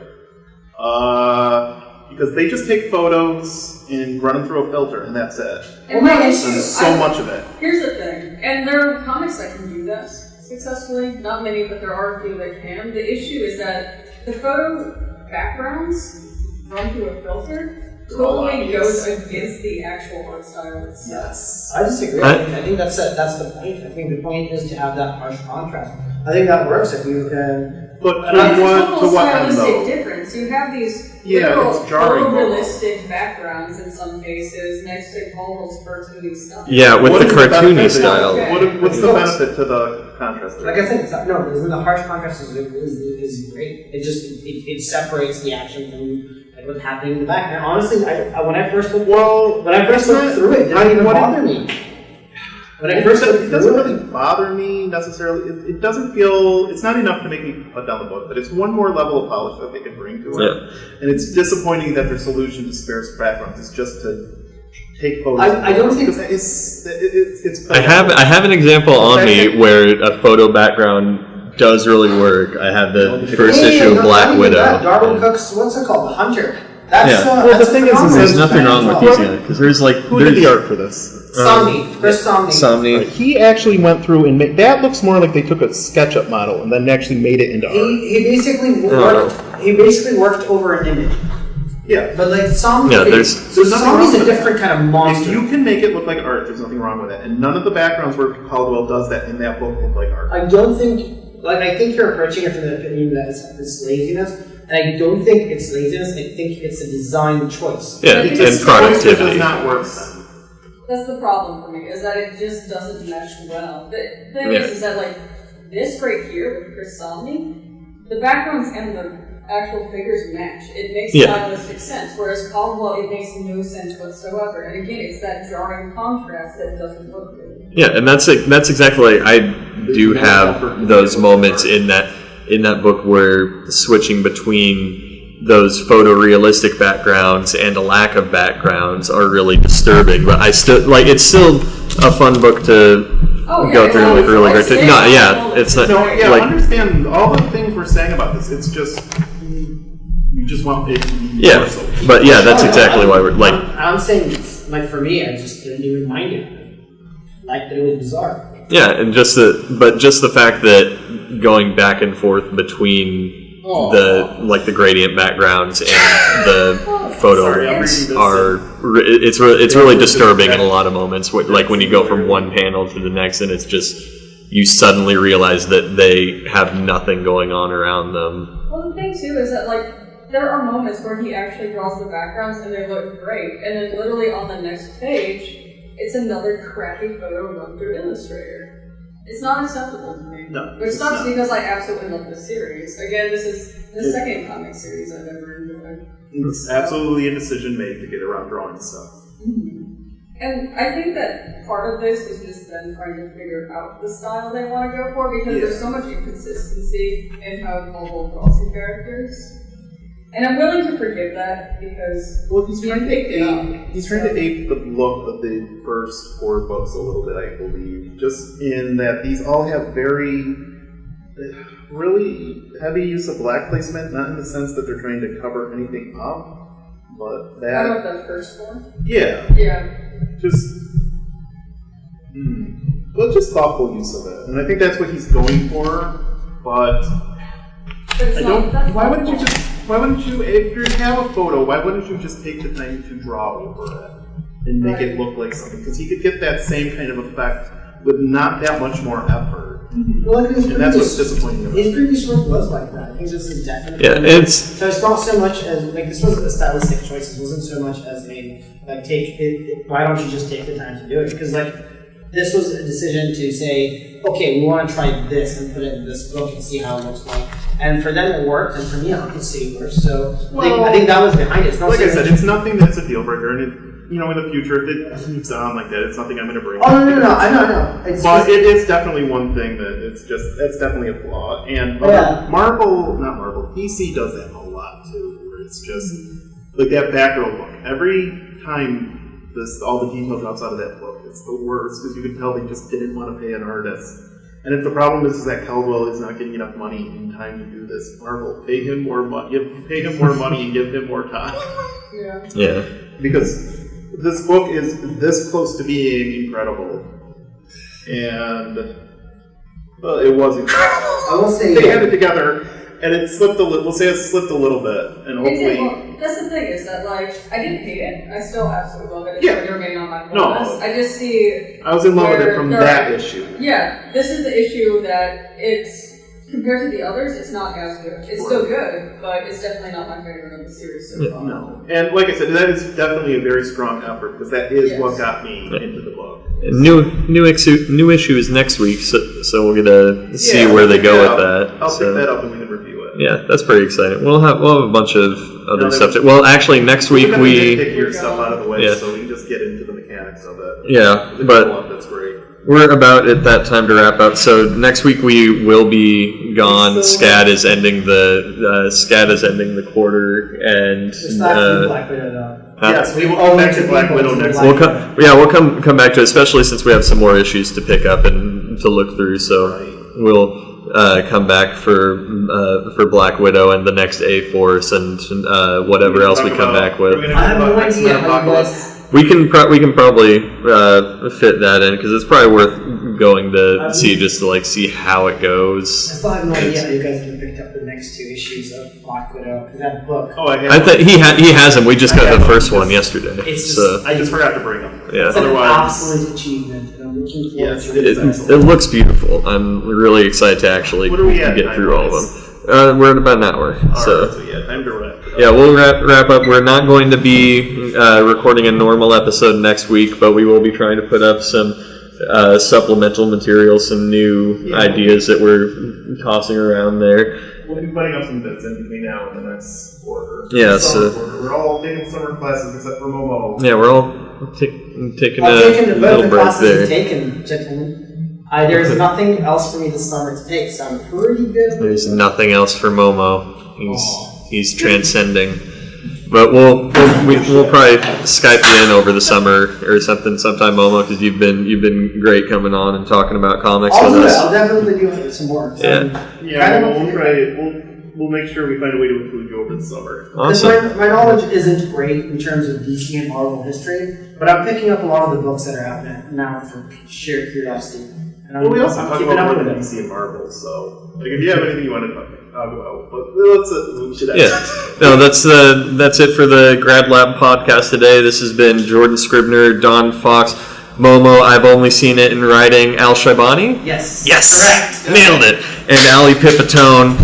Because they just take photos and run them through a filter, and that's it. And much of it. Here's the thing, and there are comics that can do this successfully. Not many, but there are a few that can. The issue is that the photo backgrounds run through a filter totally goes against the actual art style itself. Yes. I disagree. I think that's the point. I think the point is to have that harsh contrast. I think that works if you can. But it's to what end, though? stylistic difference. You have these photorealistic backgrounds in some cases next to Caldwell's cartoony style. Yeah, with the cartoony style. What's the benefit to the contrast there? Like I said, the harsh contrast is great. It just it separates the action from what's happening in the back. And honestly, when I first looked through it, it didn't even bother me. It doesn't really bother me necessarily. It doesn't feel. It's not enough to make me put down the book, but it's one more level of polish that they can bring to it. Yeah. And it's disappointing that their solution to sparse backgrounds is just to take photos. I don't think it's. I have an example on me where a photo background does really work. I have the first issue of Black Widow. Darwin Cook's, what's it called? The Hunter. The thing is, there's nothing wrong with these guys because there's like who did the art for this? Chris Somney. He actually went through and made that looks more like they took a SketchUp model and then actually made it into art. He basically worked over an image. Yeah, but like Somney, Somney's a different kind of monster. If you can make it look like art, there's nothing wrong with it. And none of the backgrounds where Caldwell does that in that book look like art. I don't think. I think you're approaching it from the opinion that it's laziness. And I don't think it's laziness, I think it's a design choice. Yeah, and productivity. Does not work then. That's the problem for me, is that it just doesn't mesh well. The thing is that, like, this right here with Chris Somney, the backgrounds and the actual figures match. It makes stylistic sense, whereas Caldwell, it makes no sense whatsoever. And again, it's that jarring contrast that doesn't look good. Yeah, and that's exactly like, I do have those moments in that book where switching between those photorealistic backgrounds and a lack of backgrounds are really disturbing. But I still it's still a fun book to go through and look really great. It's not. I understand all the things we're saying about this. It's just you just want it to be universal. But that's exactly why we're like. I'm saying, for me, I just didn't even mind it. Like that it was bizarre. Yeah, and just the fact that going back and forth between the gradient backgrounds and the photos it's really disturbing in a lot of moments. Like when you go from one panel to the next, and it's just you suddenly realize that they have nothing going on around them. Well, the thing too is that there are moments where he actually draws the backgrounds and they look great, and then literally on the next page, it's another crappy photo run through Illustrator. It's not acceptable to me. No. Which sucks because I absolutely love this series. Again, this is the second comic series I've ever enjoyed. It's absolutely a decision made to get around drawing stuff. Mm-hmm. And I think that part of this is just them trying to figure out the style they want to go for, because there's so much inconsistency in how Momo draws the characters. And I'm willing to forgive that because he's trying to ape the look of the first 4 books a little bit, I believe. Just in that these all have really heavy use of black placement, not in the sense that they're trying to cover anything up, but that... How about the first 4? Yeah. Yeah. Just thoughtful use of it. And I think that's what he's going for, but... Why wouldn't you, if you have a photo, why wouldn't you just take the time to draw over it and make it look like something? Because he could get that same kind of effect with not that much more effort. Well, and that's what's disappointing about it. His previous work was like that. I think this is definitely... Yeah, So it's not so much as, this wasn't a stylistic choice, it wasn't so much as why don't you just take the time to do it? Because, this was a decision to say, okay, we want to try this and put it in this book and see how it looks like. And for them it worked, and for me I could see it worked. So I think that was behind it. It's not like I said, it's nothing that's a deal breaker, and in the future, if it keeps on like that, it's something I'm going to bring up. Oh, no, I know. But it is definitely one thing that's definitely a flaw. And DC does that a lot too, where it's just, like that Batgirl book. Every time all the detail drops out of that book, it's the worst, because you can tell they just didn't want to pay an artist. And if the problem is that Caldwell is not getting enough money in time to do this, Marvel, pay him more money and give him more time. Yeah. Because this book is this close to being incredible. And it was incredible. I will say they had it together, and it slipped a little. We'll say it slipped a little bit, and hopefully. That's the thing, is that I didn't hate it. I still absolutely love it. It's Yeah. going to remain on my No. list. I just see. I was in love with it from that issue. Yeah, this is the issue that it's compared to the others. It's not as good. It's still good, but it's definitely not my favorite of the series so far. No, and like I said, that is definitely a very strong effort, because that is what got me into the book. New issue is next week, so we'll get to see where they go with that. I'll pick that up and we can review it. Yeah, that's pretty exciting. We'll have a bunch of other stuff. Well, actually, next week we take your stuff out of the way, so we can just get into the mechanics of it. Yeah, but that's great. We're about at that time to wrap up. So next week we will be gone. SCAD is ending the quarter, and Black Widow though. Yes, we will come back to Black Widow next week. We'll come back to it, especially since we have some more issues to pick up and to look through. So we'll come back for Black Widow and the next A-Force and whatever else we come back with. I have no idea how you guys... We can probably fit that in, because it's probably worth going to see, just to see how it goes. I still have no idea how you guys have picked up the next 2 issues of Black Widow, because that book. Oh, I thought he has them. We just got the first one yesterday. I just forgot to bring them. Yeah. It's an absolute achievement, and I'm looking forward to it. It looks beautiful. I'm really excited to actually get through all of them. We're at about an hour, so time to wrap it up. Yeah, we'll wrap up. We're not going to be recording a normal episode next week, but we will be trying to put up some supplemental material, some new ideas that we're tossing around there. We'll be putting up some bits in between now and the next quarter. Yeah, we're all taking summer classes except for Momo. Yeah, we're all taking a little break there. Taken, gentlemen. There's nothing else for me this summer to take, so I'm pretty good. There's nothing else for Momo. He's transcending. But we'll probably Skype you in over the summer or something sometime, Momo, because you've been great coming on and talking about comics with us. I'll definitely do some more. So we'll try. We'll make sure we find a way to include you over the summer. Awesome. My knowledge isn't great in terms of DC and Marvel history, but I'm picking up a lot of the books that are out now for sheer curiosity. We also talk about more than DC and Marvel, so if you have anything you want to talk about, that's it for the Grad Lab Podcast today. This has been Jordan Scribner, Don Fox, Momo. I've only seen it in writing. Al Shaibani. Yes. Correct. Nailed it. And Allie Pipitone.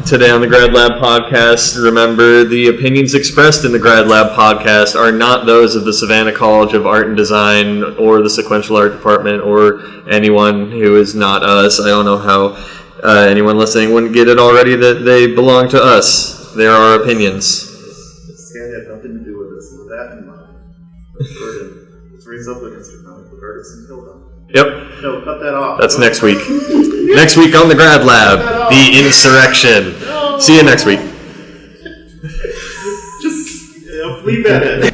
Today on the Grad Lab Podcast, remember, the opinions expressed in the Grad Lab Podcast are not those of the Savannah College of Art and Design or the Sequential Art Department or anyone who is not us. I don't know how anyone listening wouldn't get it already that they belong to us. They're our opinions. This guy had nothing to do with this. With that in mind, let's raise up against the comic book artists and kill them. Yep. No, cut that off. That's next week. Next week on the Grad Lab, the Insurrection. See you next week. Leave that in.